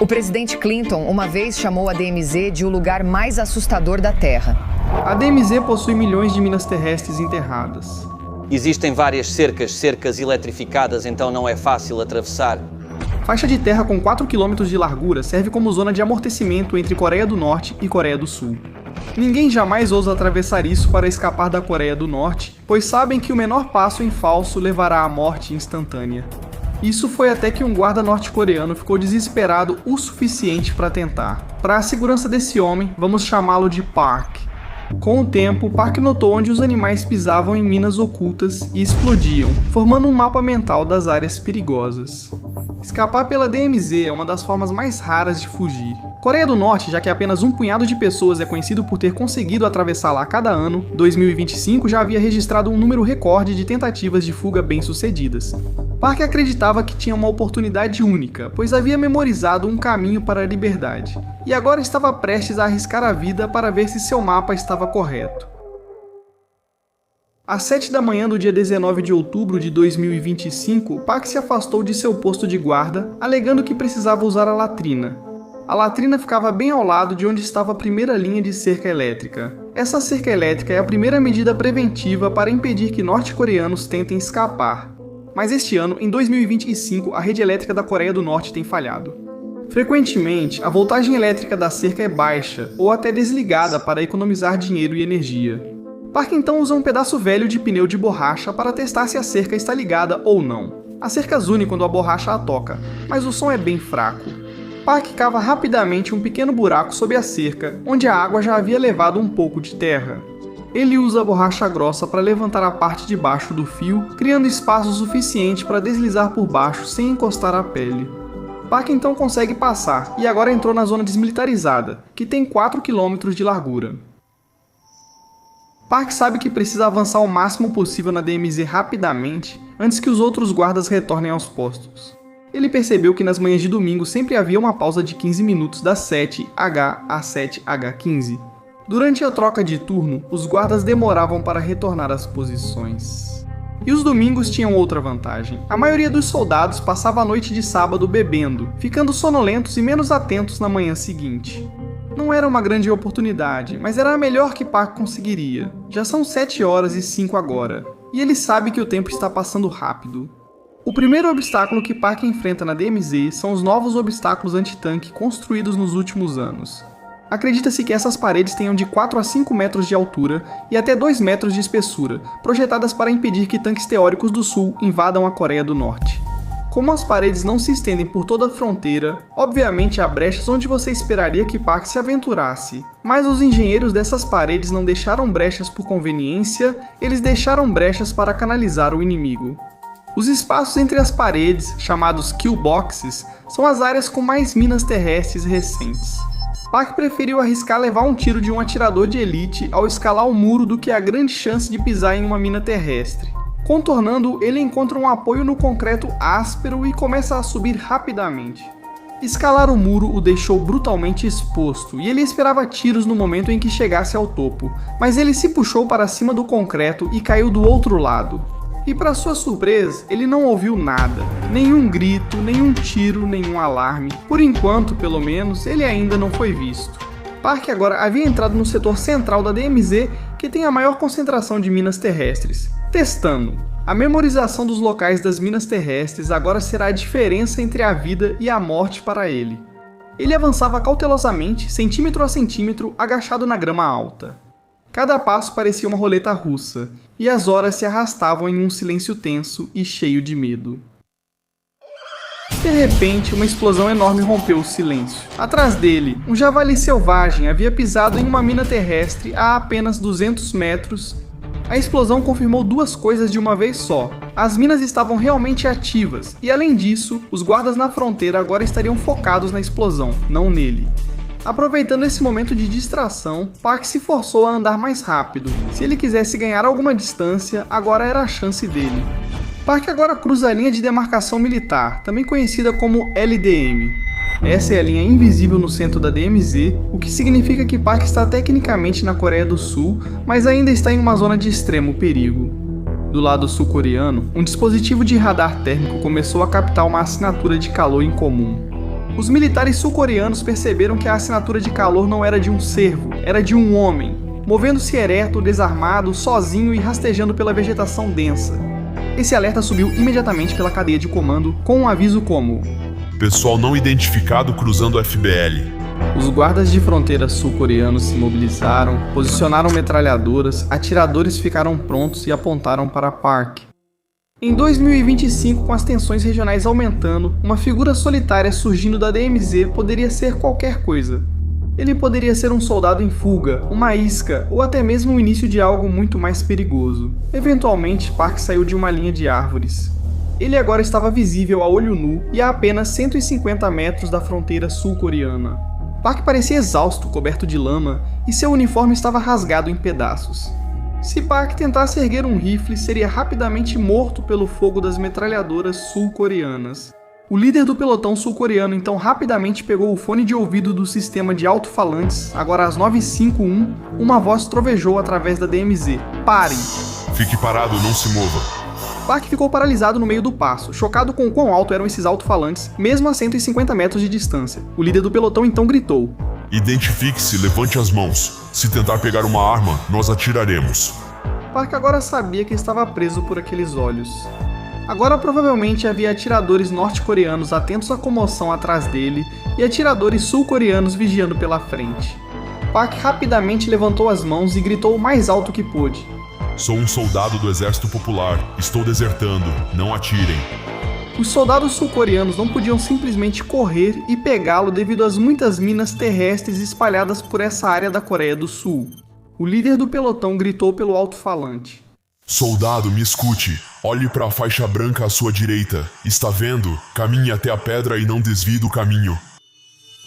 O presidente Clinton uma vez chamou a DMZ de o lugar mais assustador da Terra. A DMZ possui milhões de minas terrestres enterradas. Existem várias cercas eletrificadas, então não é fácil atravessar. Faixa de terra com 4 km de largura serve como zona de amortecimento entre Coreia do Norte e Coreia do Sul. Ninguém jamais ousa atravessar isso para escapar da Coreia do Norte, pois sabem que o menor passo em falso levará à morte instantânea. Isso foi até que um guarda norte-coreano ficou desesperado o suficiente para tentar. Para a segurança desse homem, vamos chamá-lo de Park. Com o tempo, Park notou onde os animais pisavam em minas ocultas e explodiam, formando um mapa mental das áreas perigosas. Escapar pela DMZ é uma das formas mais raras de fugir. Coreia do Norte, já que apenas um punhado de pessoas é conhecido por ter conseguido atravessar lá cada ano, 2025 já havia registrado um número recorde de tentativas de fuga bem-sucedidas. Park acreditava que tinha uma oportunidade única, pois havia memorizado um caminho para a liberdade, e agora estava prestes a arriscar a vida para ver se seu mapa estava correto. Às 7 da manhã do dia 19 de outubro de 2025, Park se afastou de seu posto de guarda, alegando que precisava usar a latrina. A latrina ficava bem ao lado de onde estava a primeira linha de cerca elétrica. Essa cerca elétrica é a primeira medida preventiva para impedir que norte-coreanos tentem escapar. Mas este ano, em 2025, a rede elétrica da Coreia do Norte tem falhado. Frequentemente, a voltagem elétrica da cerca é baixa ou até desligada para economizar dinheiro e energia. Park então usa um pedaço velho de pneu de borracha para testar se a cerca está ligada ou não. A cerca zune quando a borracha a toca, mas o som é bem fraco. Park cava rapidamente um pequeno buraco sob a cerca, onde a água já havia levado um pouco de terra. Ele usa a borracha grossa para levantar a parte de baixo do fio, criando espaço suficiente para deslizar por baixo sem encostar a pele. Park então consegue passar e agora entrou na zona desmilitarizada, que tem 4 km de largura. Park sabe que precisa avançar o máximo possível na DMZ rapidamente, antes que os outros guardas retornem aos postos. Ele percebeu que nas manhãs de domingo sempre havia uma pausa de 15 minutos das 7H às 7H15. Durante a troca de turno, os guardas demoravam para retornar às posições. E os domingos tinham outra vantagem. A maioria dos soldados passava a noite de sábado bebendo, ficando sonolentos e menos atentos na manhã seguinte. Não era uma grande oportunidade, mas era a melhor que Park conseguiria. Já são 7h05 agora, e ele sabe que o tempo está passando rápido. O primeiro obstáculo que Park enfrenta na DMZ são os novos obstáculos antitanque construídos nos últimos anos. Acredita-se que essas paredes tenham de 4 a 5 metros de altura e até 2 metros de espessura, projetadas para impedir que tanques teóricos do Sul invadam a Coreia do Norte. Como as paredes não se estendem por toda a fronteira, obviamente há brechas onde você esperaria que Park se aventurasse, mas os engenheiros dessas paredes não deixaram brechas por conveniência, eles deixaram brechas para canalizar o inimigo. Os espaços entre as paredes, chamados kill boxes, são as áreas com mais minas terrestres recentes. Park preferiu arriscar levar um tiro de um atirador de elite ao escalar o muro do que a grande chance de pisar em uma mina terrestre. Contornando, ele encontra um apoio no concreto áspero e começa a subir rapidamente. Escalar o muro o deixou brutalmente exposto, e ele esperava tiros no momento em que chegasse ao topo, mas ele se puxou para cima do concreto e caiu do outro lado. E para sua surpresa, ele não ouviu nada. Nenhum grito, nenhum tiro, nenhum alarme. Por enquanto, pelo menos, ele ainda não foi visto. Park agora havia entrado no setor central da DMZ, que tem a maior concentração de minas terrestres. Testando. A memorização dos locais das minas terrestres agora será a diferença entre a vida e a morte para ele. Ele avançava cautelosamente, centímetro a centímetro, agachado na grama alta. Cada passo parecia uma roleta russa, e as horas se arrastavam em um silêncio tenso e cheio de medo. De repente, uma explosão enorme rompeu o silêncio. Atrás dele, um javali selvagem havia pisado em uma mina terrestre a apenas 200 metros. A explosão confirmou duas coisas de uma vez só. As minas estavam realmente ativas, e além disso, os guardas na fronteira agora estariam focados na explosão, não nele. Aproveitando esse momento de distração, Park se forçou a andar mais rápido. Se ele quisesse ganhar alguma distância, agora era a chance dele. Park agora cruza a linha de demarcação militar, também conhecida como LDM. Essa é a linha invisível no centro da DMZ, o que significa que Park está tecnicamente na Coreia do Sul, mas ainda está em uma zona de extremo perigo. Do lado sul-coreano, um dispositivo de radar térmico começou a captar uma assinatura de calor incomum. Os militares sul-coreanos perceberam que a assinatura de calor não era de um servo, era de um homem, movendo-se ereto, desarmado, sozinho e rastejando pela vegetação densa. Esse alerta subiu imediatamente pela cadeia de comando com um aviso como: pessoal não identificado cruzando o FBL. Os guardas de fronteira sul-coreanos se mobilizaram, posicionaram metralhadoras, atiradores ficaram prontos e apontaram para Park. Em 2025, com as tensões regionais aumentando, uma figura solitária surgindo da DMZ poderia ser qualquer coisa. Ele poderia ser um soldado em fuga, uma isca ou até mesmo o início de algo muito mais perigoso. Eventualmente, Park saiu de uma linha de árvores. Ele agora estava visível a olho nu e a apenas 150 metros da fronteira sul-coreana. Park parecia exausto, coberto de lama, e seu uniforme estava rasgado em pedaços. Se Park tentasse erguer um rifle, seria rapidamente morto pelo fogo das metralhadoras sul-coreanas. O líder do pelotão sul-coreano então rapidamente pegou o fone de ouvido do sistema de alto-falantes. Agora às 9h51, uma voz trovejou através da DMZ. Pare! Fique parado, não se mova. Park ficou paralisado no meio do passo, chocado com o quão alto eram esses alto-falantes, mesmo a 150 metros de distância. O líder do pelotão então gritou: identifique-se, levante as mãos. Se tentar pegar uma arma, nós atiraremos. Park agora sabia que estava preso por aqueles olhos. Agora provavelmente havia atiradores norte-coreanos atentos à comoção atrás dele e atiradores sul-coreanos vigiando pela frente. Park rapidamente levantou as mãos e gritou o mais alto que pôde: sou um soldado do Exército Popular. Estou desertando. Não atirem. Os soldados sul-coreanos não podiam simplesmente correr e pegá-lo devido às muitas minas terrestres espalhadas por essa área da Coreia do Sul. O líder do pelotão gritou pelo alto-falante: soldado, me escute. Olhe para a faixa branca à sua direita. Está vendo? Caminhe até a pedra e não desvie do caminho.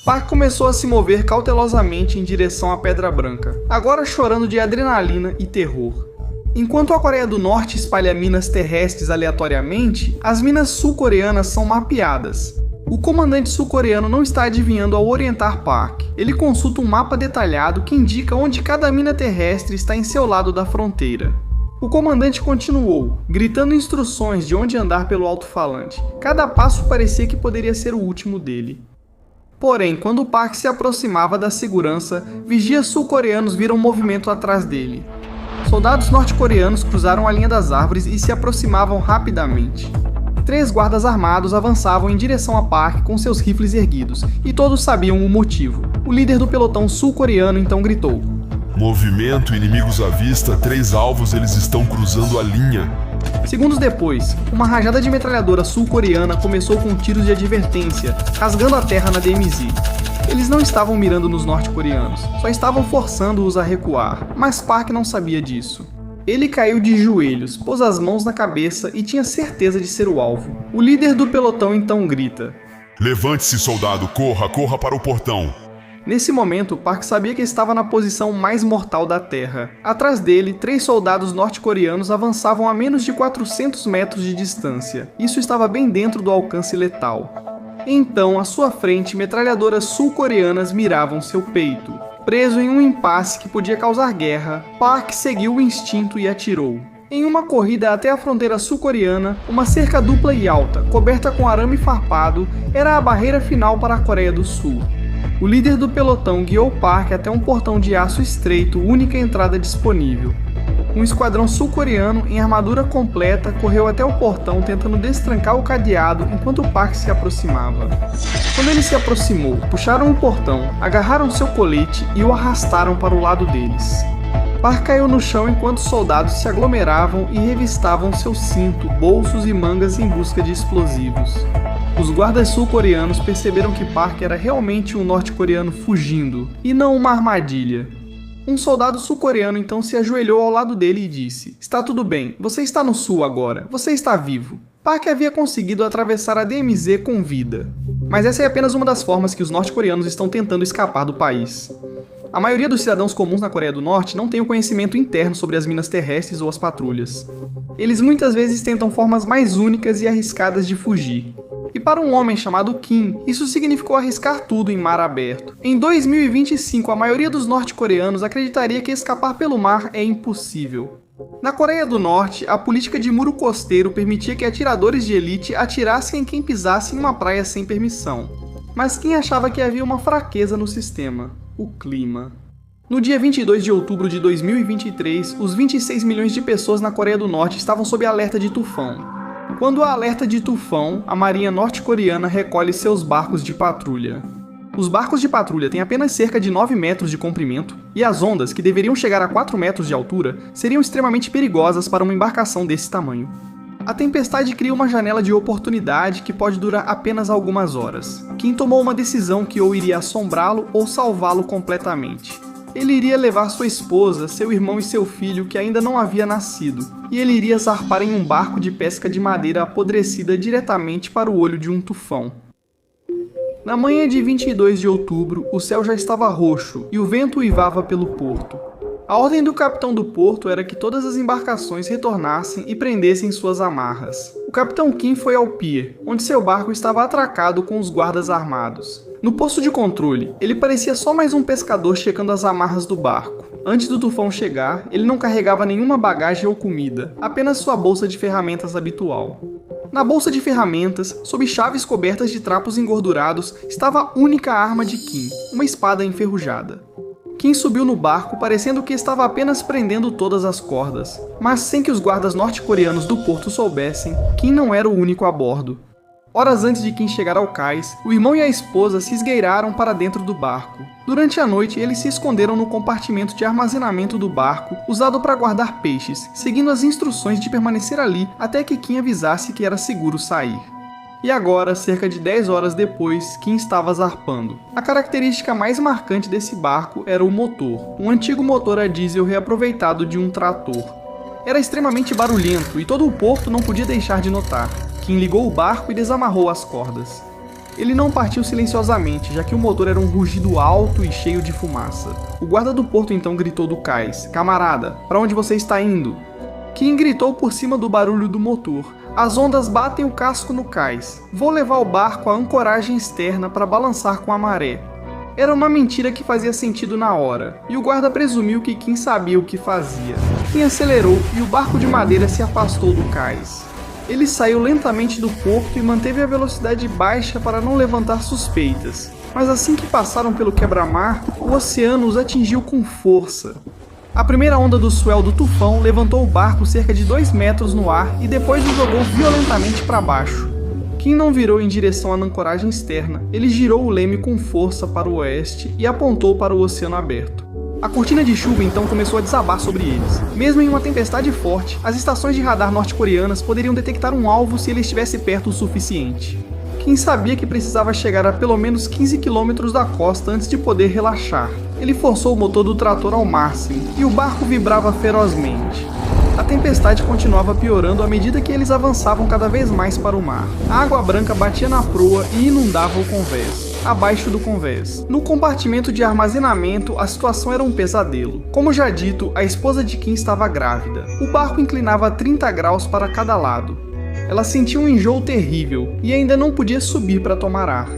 Park começou a se mover cautelosamente em direção à Pedra Branca, agora chorando de adrenalina e terror. Enquanto a Coreia do Norte espalha minas terrestres aleatoriamente, as minas sul-coreanas são mapeadas. O comandante sul-coreano não está adivinhando ao orientar Park. Ele consulta um mapa detalhado que indica onde cada mina terrestre está em seu lado da fronteira. O comandante continuou, gritando instruções de onde andar pelo alto-falante. Cada passo parecia que poderia ser o último dele. Porém, quando Park se aproximava da segurança, vigias sul-coreanos viram movimento atrás dele. Soldados norte-coreanos cruzaram a linha das árvores e se aproximavam rapidamente. 3 guardas armados avançavam em direção a Park com seus rifles erguidos, e todos sabiam o motivo. O líder do pelotão sul-coreano então gritou: movimento, inimigos à vista, 3 alvos, eles estão cruzando a linha. Segundos depois, uma rajada de metralhadora sul-coreana começou com tiros de advertência, rasgando a terra na DMZ. Eles não estavam mirando nos norte-coreanos, só estavam forçando-os a recuar, mas Park não sabia disso. Ele caiu de joelhos, pôs as mãos na cabeça e tinha certeza de ser o alvo. O líder do pelotão então grita: levante-se, soldado, corra, corra para o portão. Nesse momento, Park sabia que estava na posição mais mortal da Terra. Atrás dele, 3 soldados norte-coreanos avançavam a menos de 400 metros de distância. Isso estava bem dentro do alcance letal. Então, à sua frente, metralhadoras sul-coreanas miravam seu peito. Preso em um impasse que podia causar guerra, Park seguiu o instinto e atirou. Em uma corrida até a fronteira sul-coreana, uma cerca dupla e alta, coberta com arame farpado, era a barreira final para a Coreia do Sul. O líder do pelotão guiou Park até um portão de aço estreito, única entrada disponível. Um esquadrão sul-coreano em armadura completa correu até o portão tentando destrancar o cadeado enquanto Park se aproximava. Quando ele se aproximou, puxaram o portão, agarraram seu colete e o arrastaram para o lado deles. Park caiu no chão enquanto soldados se aglomeravam e revistavam seu cinto, bolsos e mangas em busca de explosivos. Os guardas sul-coreanos perceberam que Park era realmente um norte-coreano fugindo, e não uma armadilha. Um soldado sul-coreano então se ajoelhou ao lado dele e disse: está tudo bem, você está no sul agora, você está vivo. Park havia conseguido atravessar a DMZ com vida. Mas essa é apenas uma das formas que os norte-coreanos estão tentando escapar do país. A maioria dos cidadãos comuns na Coreia do Norte não tem o conhecimento interno sobre as minas terrestres ou as patrulhas. Eles muitas vezes tentam formas mais únicas e arriscadas de fugir. E para um homem chamado Kim, isso significou arriscar tudo em mar aberto. Em 2025, a maioria dos norte-coreanos acreditaria que escapar pelo mar é impossível. Na Coreia do Norte, a política de muro costeiro permitia que atiradores de elite atirassem em quem pisasse em uma praia sem permissão. Mas Kim achava que havia uma fraqueza no sistema: o clima. No dia 22 de outubro de 2023, os 26 milhões de pessoas na Coreia do Norte estavam sob alerta de tufão. Quando há alerta de tufão, a marinha norte-coreana recolhe seus barcos de patrulha. Os barcos de patrulha têm apenas cerca de 9 metros de comprimento, e as ondas, que deveriam chegar a 4 metros de altura, seriam extremamente perigosas para uma embarcação desse tamanho. A tempestade cria uma janela de oportunidade que pode durar apenas algumas horas. Kim tomou uma decisão que ou iria assombrá-lo ou salvá-lo completamente. Ele iria levar sua esposa, seu irmão e seu filho, que ainda não havia nascido, e ele iria zarpar em um barco de pesca de madeira apodrecida diretamente para o olho de um tufão. Na manhã de 22 de outubro, o céu já estava roxo e o vento uivava pelo porto. A ordem do capitão do porto era que todas as embarcações retornassem e prendessem suas amarras. O capitão Kim foi ao pier, onde seu barco estava atracado com os guardas armados. No posto de controle, ele parecia só mais um pescador checando as amarras do barco. Antes do tufão chegar, ele não carregava nenhuma bagagem ou comida, apenas sua bolsa de ferramentas habitual. Na bolsa de ferramentas, sob chaves cobertas de trapos engordurados, estava a única arma de Kim, uma espada enferrujada. Kim subiu no barco parecendo que estava apenas prendendo todas as cordas, mas sem que os guardas norte-coreanos do porto soubessem, Kim não era o único a bordo. Horas antes de Kim chegar ao cais, o irmão e a esposa se esgueiraram para dentro do barco. Durante a noite, eles se esconderam no compartimento de armazenamento do barco, usado para guardar peixes, seguindo as instruções de permanecer ali até que Kim avisasse que era seguro sair. E agora, cerca de 10 horas depois, Kim estava zarpando. A característica mais marcante desse barco era o motor, um antigo motor a diesel reaproveitado de um trator. Era extremamente barulhento e todo o porto não podia deixar de notar. Kim ligou o barco e desamarrou as cordas. Ele não partiu silenciosamente, já que o motor era um rugido alto e cheio de fumaça. O guarda do porto então gritou do cais: "Camarada, para onde você está indo?" Kim gritou por cima do barulho do motor: "As ondas batem o casco no cais. Vou levar o barco à ancoragem externa para balançar com a maré." Era uma mentira que fazia sentido na hora, e o guarda presumiu que Kim sabia o que fazia. Kim acelerou e o barco de madeira se afastou do cais. Ele saiu lentamente do porto e manteve a velocidade baixa para não levantar suspeitas. Mas assim que passaram pelo quebra-mar, o oceano os atingiu com força. A primeira onda do swell do tufão levantou o barco cerca de 2 metros no ar e depois o jogou violentamente para baixo. Kim não virou em direção à ancoragem externa, ele girou o leme com força para o oeste e apontou para o oceano aberto. A cortina de chuva então começou a desabar sobre eles. Mesmo em uma tempestade forte, as estações de radar norte-coreanas poderiam detectar um alvo se ele estivesse perto o suficiente. Kim sabia que precisava chegar a pelo menos 15 km da costa antes de poder relaxar. Ele forçou o motor do trator ao máximo, e o barco vibrava ferozmente. A tempestade continuava piorando à medida que eles avançavam cada vez mais para o mar. A água branca batia na proa e inundava o convés. Abaixo do convés, no compartimento de armazenamento, a situação era um pesadelo. Como já dito, a esposa de Kim estava grávida. O barco inclinava a 30 graus para cada lado. Ela sentia um enjoo terrível e ainda não podia subir para tomar ar.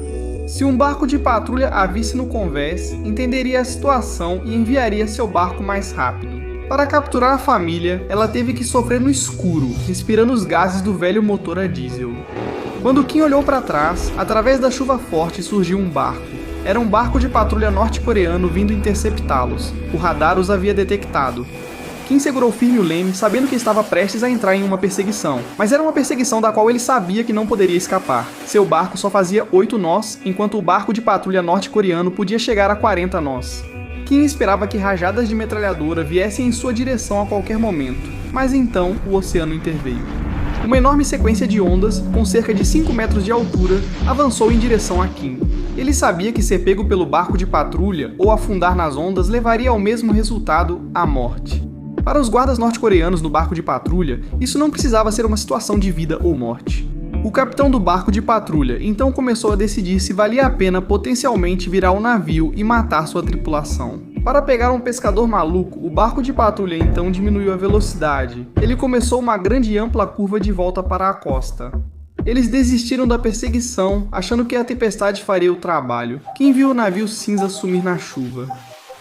Se um barco de patrulha a visse no convés, entenderia a situação e enviaria seu barco mais rápido. Para capturar a família, ela teve que sofrer no escuro, respirando os gases do velho motor a diesel. Quando Kim olhou para trás, através da chuva forte surgiu um barco. Era um barco de patrulha norte-coreano vindo interceptá-los. O radar os havia detectado. Kim segurou firme o leme, sabendo que estava prestes a entrar em uma perseguição, mas era uma perseguição da qual ele sabia que não poderia escapar. Seu barco só fazia 8 nós, enquanto o barco de patrulha norte-coreano podia chegar a 40 nós. Kim esperava que rajadas de metralhadora viessem em sua direção a qualquer momento, mas então o oceano interveio. Uma enorme sequência de ondas, com cerca de 5 metros de altura, avançou em direção a Kim. Ele sabia que ser pego pelo barco de patrulha ou afundar nas ondas levaria ao mesmo resultado, a morte. Para os guardas norte-coreanos no barco de patrulha, isso não precisava ser uma situação de vida ou morte. O capitão do barco de patrulha então começou a decidir se valia a pena potencialmente virar o navio e matar sua tripulação. Para pegar um pescador maluco, o barco de patrulha então diminuiu a velocidade. Ele começou uma grande e ampla curva de volta para a costa. Eles desistiram da perseguição, achando que a tempestade faria o trabalho. Kim viu o navio cinza sumir na chuva.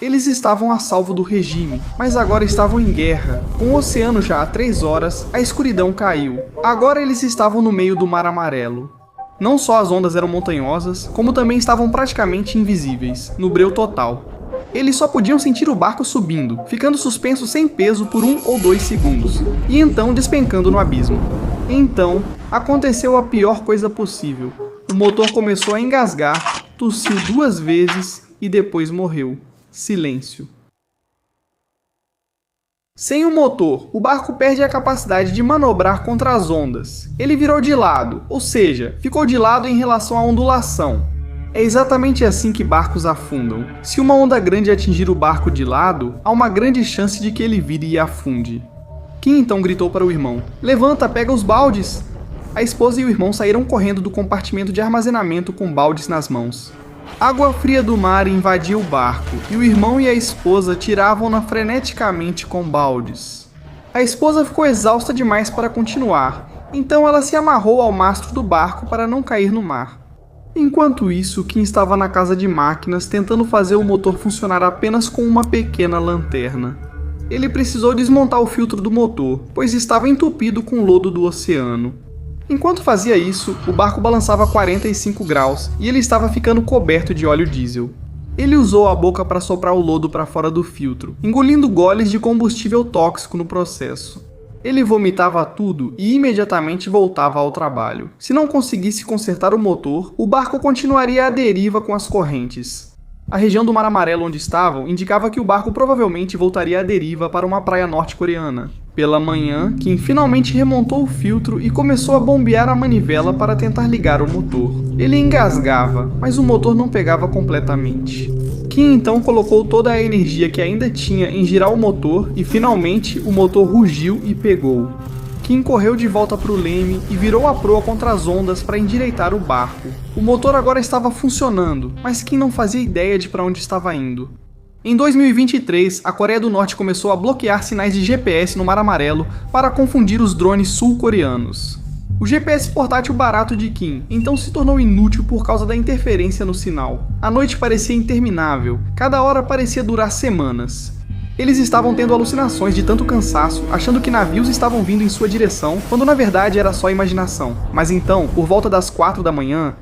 Eles estavam a salvo do regime, mas agora estavam em guerra. Com o oceano já há 3 horas, a escuridão caiu. Agora eles estavam no meio do Mar Amarelo. Não só as ondas eram montanhosas, como também estavam praticamente invisíveis, no breu total. Eles só podiam sentir o barco subindo, ficando suspenso sem peso por 1 ou 2 segundos, e então despencando no abismo. Então, aconteceu a pior coisa possível. O motor começou a engasgar, tossiu 2 vezes e depois morreu. Silêncio. Sem o motor, o barco perde a capacidade de manobrar contra as ondas. Ele virou de lado, ou seja, ficou de lado em relação à ondulação. É exatamente assim que barcos afundam. Se uma onda grande atingir o barco de lado, há uma grande chance de que ele vire e afunde. Kim então gritou para o irmão: "Levanta, pega os baldes!" A esposa e o irmão saíram correndo do compartimento de armazenamento com baldes nas mãos. Água fria do mar invadia o barco, e o irmão e a esposa tiravam-na freneticamente com baldes. A esposa ficou exausta demais para continuar, então ela se amarrou ao mastro do barco para não cair no mar. Enquanto isso, Kim estava na casa de máquinas tentando fazer o motor funcionar apenas com uma pequena lanterna. Ele precisou desmontar o filtro do motor, pois estava entupido com lodo do oceano. Enquanto fazia isso, o barco balançava 45 graus e ele estava ficando coberto de óleo diesel. Ele usou a boca para soprar o lodo para fora do filtro, engolindo goles de combustível tóxico no processo. Ele vomitava tudo e imediatamente voltava ao trabalho. Se não conseguisse consertar o motor, o barco continuaria à deriva com as correntes. A região do Mar Amarelo onde estavam indicava que o barco provavelmente voltaria à deriva para uma praia norte-coreana. Pela manhã, Kim finalmente remontou o filtro e começou a bombear a manivela para tentar ligar o motor. Ele engasgava, mas o motor não pegava completamente. Kim então colocou toda a energia que ainda tinha em girar o motor e finalmente o motor rugiu e pegou. Kim correu de volta para o leme e virou a proa contra as ondas para endireitar o barco. O motor agora estava funcionando, mas Kim não fazia ideia de para onde estava indo. Em 2023, a Coreia do Norte começou a bloquear sinais de GPS no Mar Amarelo para confundir os drones sul-coreanos. O GPS portátil barato de Kim então se tornou inútil por causa da interferência no sinal. A noite parecia interminável, cada hora parecia durar semanas. Eles estavam tendo alucinações de tanto cansaço, achando que navios estavam vindo em sua direção, quando na verdade era só imaginação. Mas então, por volta das 4 da manhã,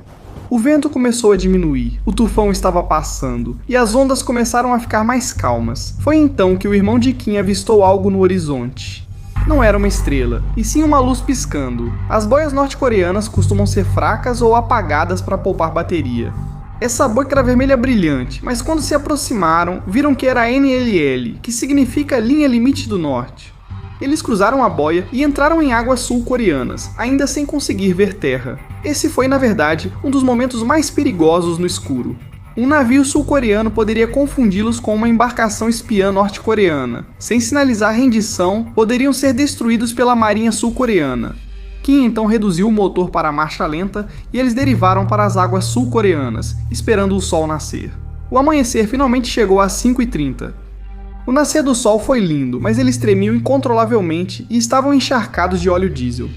o vento começou a diminuir, o tufão estava passando, e as ondas começaram a ficar mais calmas. Foi então que o irmão de Kim avistou algo no horizonte. Não era uma estrela, e sim uma luz piscando. As boias norte-coreanas costumam ser fracas ou apagadas para poupar bateria. Essa boia era vermelha brilhante, mas quando se aproximaram, viram que era NLL, que significa Linha Limite do Norte. Eles cruzaram a boia e entraram em águas sul-coreanas, ainda sem conseguir ver terra. Esse foi, na verdade, um dos momentos mais perigosos no escuro. Um navio sul-coreano poderia confundi-los com uma embarcação espiã norte-coreana. Sem sinalizar rendição, poderiam ser destruídos pela marinha sul-coreana. Kim então reduziu o motor para a marcha lenta e eles derivaram para as águas sul-coreanas, esperando o sol nascer. O amanhecer finalmente chegou às 5h30. O nascer do sol foi lindo, mas eles tremiam incontrolavelmente e estavam encharcados de óleo diesel.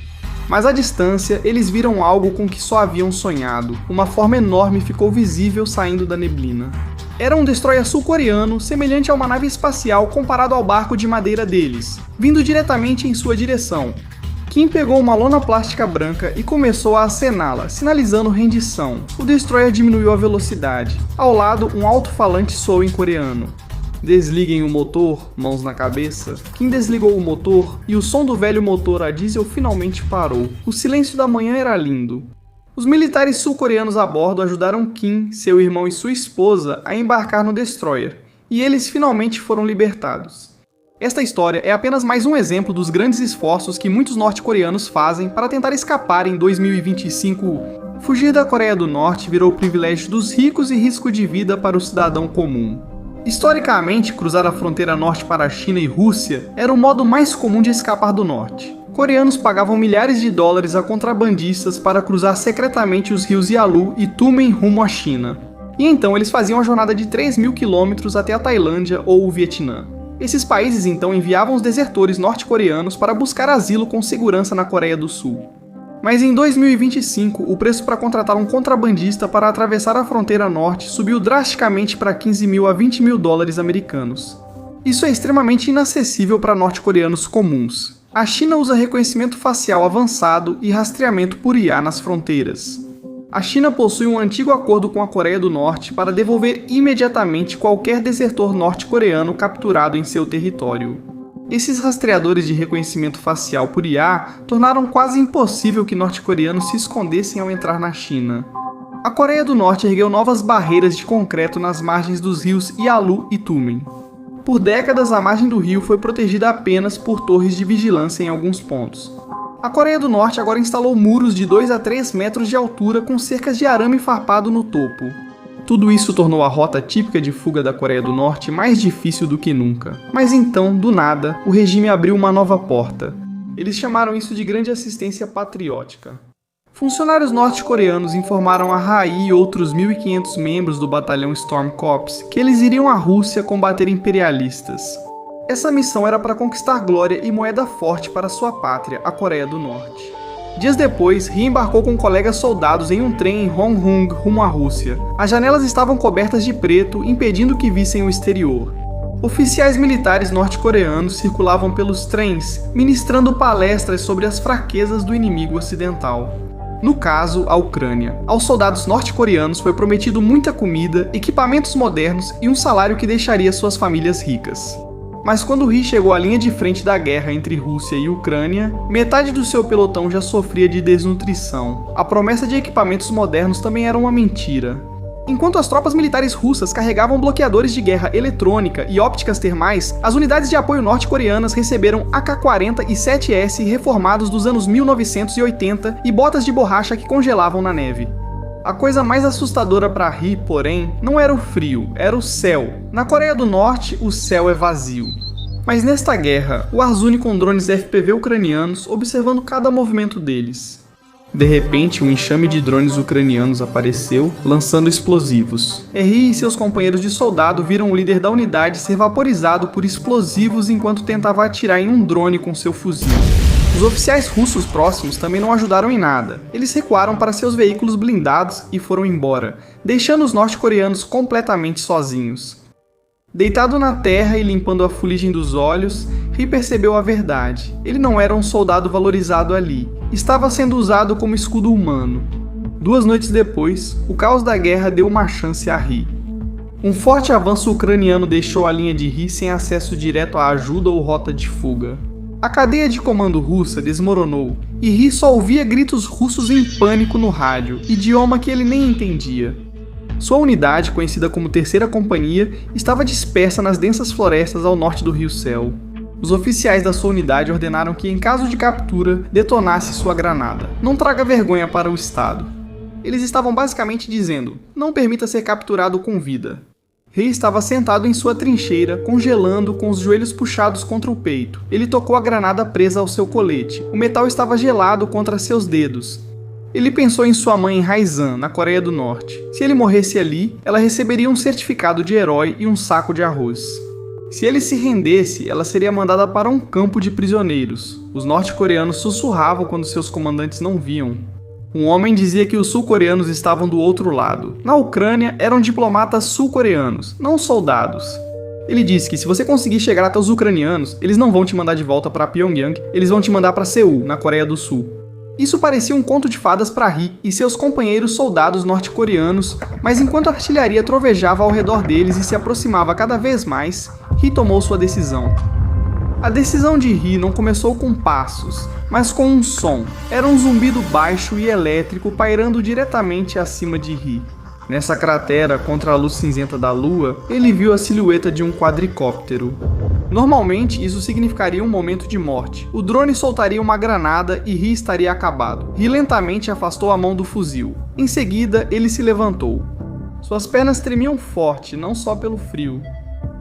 Mas à distância, eles viram algo com que só haviam sonhado. Uma forma enorme ficou visível saindo da neblina. Era um destroyer sul-coreano, semelhante a uma nave espacial comparado ao barco de madeira deles, vindo diretamente em sua direção. Kim pegou uma lona plástica branca e começou a acená-la, sinalizando rendição. O destroyer diminuiu a velocidade. Ao lado, um alto-falante soou em coreano. Desliguem o motor, mãos na cabeça. Kim desligou o motor e o som do velho motor a diesel finalmente parou. O silêncio da manhã era lindo. Os militares sul-coreanos a bordo ajudaram Kim, seu irmão e sua esposa a embarcar no destroyer, e eles finalmente foram libertados. Esta história é apenas mais um exemplo dos grandes esforços que muitos norte-coreanos fazem para tentar escapar em 2025. Fugir da Coreia do Norte virou privilégio dos ricos e risco de vida para o cidadão comum. Historicamente, cruzar a fronteira norte para a China e Rússia era o modo mais comum de escapar do norte. Coreanos pagavam milhares de dólares a contrabandistas para cruzar secretamente os rios Yalu e Tumen rumo à China. E então eles faziam a jornada de 3.000 quilômetros até a Tailândia ou o Vietnã. Esses países então enviavam os desertores norte-coreanos para buscar asilo com segurança na Coreia do Sul. Mas em 2025, o preço para contratar um contrabandista para atravessar a fronteira norte subiu drasticamente para 15.000 a 20.000 dólares americanos. Isso é extremamente inacessível para norte-coreanos comuns. A China usa reconhecimento facial avançado e rastreamento por IA nas fronteiras. A China possui um antigo acordo com a Coreia do Norte para devolver imediatamente qualquer desertor norte-coreano capturado em seu território. Esses rastreadores de reconhecimento facial por IA tornaram quase impossível que norte-coreanos se escondessem ao entrar na China. A Coreia do Norte ergueu novas barreiras de concreto nas margens dos rios Yalu e Tumen. Por décadas, a margem do rio foi protegida apenas por torres de vigilância em alguns pontos. A Coreia do Norte agora instalou muros de 2 a 3 metros de altura com cercas de arame farpado no topo. Tudo isso tornou a rota típica de fuga da Coreia do Norte mais difícil do que nunca. Mas então, do nada, o regime abriu uma nova porta. Eles chamaram isso de Grande Assistência Patriótica. Funcionários norte-coreanos informaram a Rai e outros 1.500 membros do batalhão Storm Corps que eles iriam à Rússia combater imperialistas. Essa missão era para conquistar glória e moeda forte para sua pátria, a Coreia do Norte. Dias depois, Ri embarcou com colegas soldados em um trem em Honghung rumo à Rússia. As janelas estavam cobertas de preto, impedindo que vissem o exterior. Oficiais militares norte-coreanos circulavam pelos trens, ministrando palestras sobre as fraquezas do inimigo ocidental. No caso, a Ucrânia. Aos soldados norte-coreanos foi prometido muita comida, equipamentos modernos e um salário que deixaria suas famílias ricas. Mas quando Ri chegou à linha de frente da guerra entre Rússia e Ucrânia, metade do seu pelotão já sofria de desnutrição. A promessa de equipamentos modernos também era uma mentira. Enquanto as tropas militares russas carregavam bloqueadores de guerra eletrônica e ópticas termais, as unidades de apoio norte-coreanas receberam AK-40 e 7S reformados dos anos 1980 e botas de borracha que congelavam na neve. A coisa mais assustadora para Ri, porém, não era o frio, era o céu. Na Coreia do Norte, o céu é vazio. Mas nesta guerra, o Ar-Zune com drones FPV ucranianos observando cada movimento deles. De repente, um enxame de drones ucranianos apareceu, lançando explosivos. Ri e seus companheiros de soldado viram o líder da unidade ser vaporizado por explosivos enquanto tentava atirar em um drone com seu fuzil. Os oficiais russos próximos também não ajudaram em nada. Eles recuaram para seus veículos blindados e foram embora, deixando os norte-coreanos completamente sozinhos. Deitado na terra e limpando a fuligem dos olhos, Ri percebeu a verdade. Ele não era um soldado valorizado ali. Estava sendo usado como escudo humano. 2 noites depois, o caos da guerra deu uma chance a Ri. Um forte avanço ucraniano deixou a linha de Ri sem acesso direto à ajuda ou rota de fuga. A cadeia de comando russa desmoronou, e Ri só ouvia gritos russos em pânico no rádio, idioma que ele nem entendia. Sua unidade, conhecida como Terceira Companhia, estava dispersa nas densas florestas ao norte do Rio Céu. Os oficiais da sua unidade ordenaram que, em caso de captura, detonasse sua granada. Não traga vergonha para o Estado. Eles estavam basicamente dizendo: não permita ser capturado com vida. Ri estava sentado em sua trincheira, congelando, com os joelhos puxados contra o peito. Ele tocou a granada presa ao seu colete. O metal estava gelado contra seus dedos. Ele pensou em sua mãe em Haesan, na Coreia do Norte. Se ele morresse ali, ela receberia um certificado de herói e um saco de arroz. Se ele se rendesse, ela seria mandada para um campo de prisioneiros. Os norte-coreanos sussurravam quando seus comandantes não viam. Um homem dizia que os sul-coreanos estavam do outro lado. Na Ucrânia, eram diplomatas sul-coreanos, não soldados. Ele disse que se você conseguir chegar até os ucranianos, eles não vão te mandar de volta para Pyongyang, eles vão te mandar para Seul, na Coreia do Sul. Isso parecia um conto de fadas para Ri e seus companheiros soldados norte-coreanos, mas enquanto a artilharia trovejava ao redor deles e se aproximava cada vez mais, Ri tomou sua decisão. A decisão de Ri não começou com passos, mas com um som. Era um zumbido baixo e elétrico pairando diretamente acima de Ri. Nessa cratera, contra a luz cinzenta da lua, ele viu a silhueta de um quadricóptero. Normalmente, isso significaria um momento de morte. O drone soltaria uma granada e Ri estaria acabado. Ri lentamente afastou a mão do fuzil. Em seguida, ele se levantou. Suas pernas tremiam forte, não só pelo frio.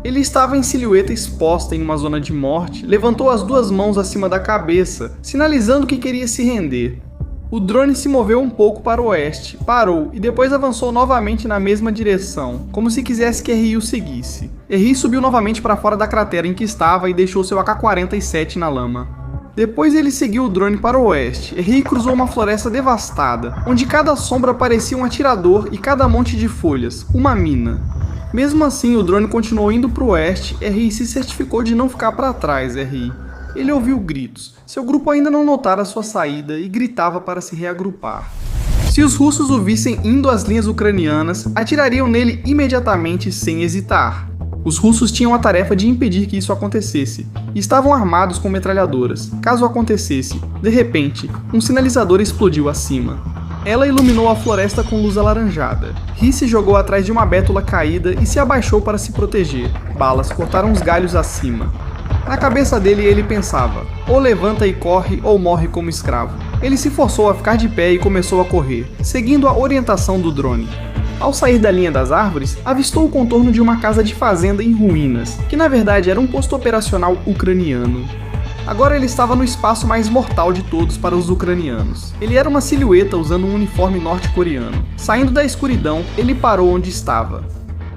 Ele estava em silhueta exposta em uma zona de morte, levantou as 2 mãos acima da cabeça, sinalizando que queria se render. O drone se moveu um pouco para o oeste, parou e depois avançou novamente na mesma direção, como se quisesse que Ri o seguisse. Ri subiu novamente para fora da cratera em que estava e deixou seu AK-47 na lama. Depois ele seguiu o drone para o oeste. Ri cruzou uma floresta devastada, onde cada sombra parecia um atirador e cada monte de folhas, uma mina. Mesmo assim, o drone continuou indo para o oeste. Ri se certificou de não ficar para trás. Ri. Ele ouviu gritos. Seu grupo ainda não notara sua saída e gritava para se reagrupar. Se os russos o vissem indo às linhas ucranianas, atirariam nele imediatamente sem hesitar. Os russos tinham a tarefa de impedir que isso acontecesse, e estavam armados com metralhadoras. Caso acontecesse, de repente, um sinalizador explodiu acima. Ela iluminou a floresta com luz alaranjada. Ri se jogou atrás de uma bétula caída e se abaixou para se proteger. Balas cortaram os galhos acima. Na cabeça dele ele pensava, ou levanta e corre ou morre como escravo. Ele se forçou a ficar de pé e começou a correr, seguindo a orientação do drone. Ao sair da linha das árvores, avistou o contorno de uma casa de fazenda em ruínas, que na verdade era um posto operacional ucraniano. Agora ele estava no espaço mais mortal de todos para os ucranianos. Ele era uma silhueta usando um uniforme norte-coreano. Saindo da escuridão, ele parou onde estava.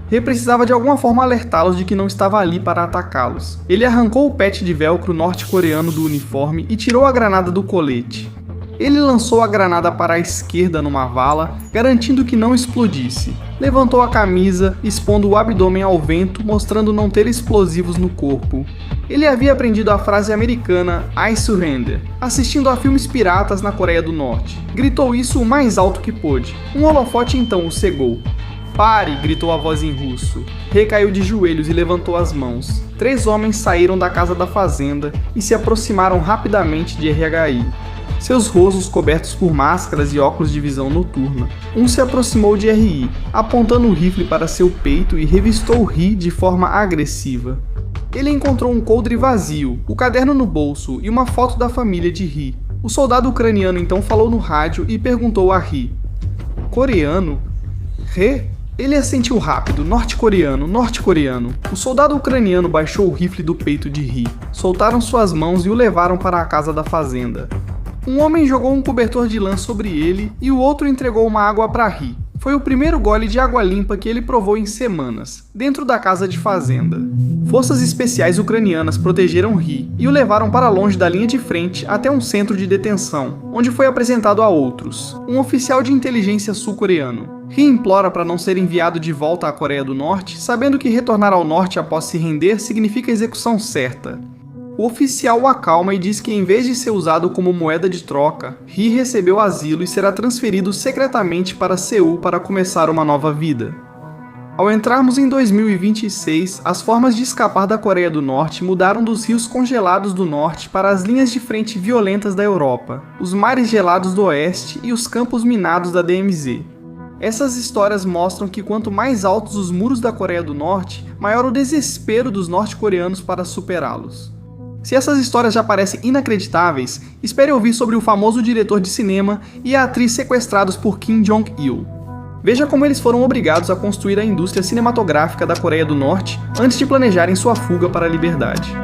Ri precisava de alguma forma alertá-los de que não estava ali para atacá-los. Ele arrancou o patch de velcro norte-coreano do uniforme e tirou a granada do colete. Ele lançou a granada para a esquerda numa vala, garantindo que não explodisse. Levantou a camisa, expondo o abdômen ao vento, mostrando não ter explosivos no corpo. Ele havia aprendido a frase americana I surrender, assistindo a filmes piratas na Coreia do Norte. Gritou isso o mais alto que pôde. Um holofote então o cegou. Pare! Gritou a voz em russo. Ri caiu de joelhos e levantou as mãos. 3 homens saíram da casa da fazenda e se aproximaram rapidamente de RHI. Seus rostos cobertos por máscaras e óculos de visão noturna. Um se aproximou de RI, apontando o rifle para seu peito e revistou Ri de forma agressiva. Ele encontrou um coldre vazio, o caderno no bolso e uma foto da família de Ri. O soldado ucraniano então falou no rádio e perguntou a Ri: "Coreano? Ri?" Ele assentiu rápido, norte-coreano, norte-coreano. O soldado ucraniano baixou o rifle do peito de Ri. Soltaram suas mãos e o levaram para a casa da fazenda. Um homem jogou um cobertor de lã sobre ele e o outro entregou uma água para Ri. Foi o primeiro gole de água limpa que ele provou em semanas, dentro da casa de fazenda. Forças especiais ucranianas protegeram Ri e o levaram para longe da linha de frente até um centro de detenção, onde foi apresentado a outros, um oficial de inteligência sul-coreano. Ri implora para não ser enviado de volta à Coreia do Norte, sabendo que retornar ao norte após se render significa execução certa. O oficial o acalma e diz que em vez de ser usado como moeda de troca, Ri recebeu asilo e será transferido secretamente para Seul para começar uma nova vida. Ao entrarmos em 2026, as formas de escapar da Coreia do Norte mudaram dos rios congelados do norte para as linhas de frente violentas da Europa, os mares gelados do oeste e os campos minados da DMZ. Essas histórias mostram que quanto mais altos os muros da Coreia do Norte, maior o desespero dos norte-coreanos para superá-los. Se essas histórias já parecem inacreditáveis, espere ouvir sobre o famoso diretor de cinema e a atriz sequestrados por Kim Jong-il. Veja como eles foram obrigados a construir a indústria cinematográfica da Coreia do Norte antes de planejarem sua fuga para a liberdade.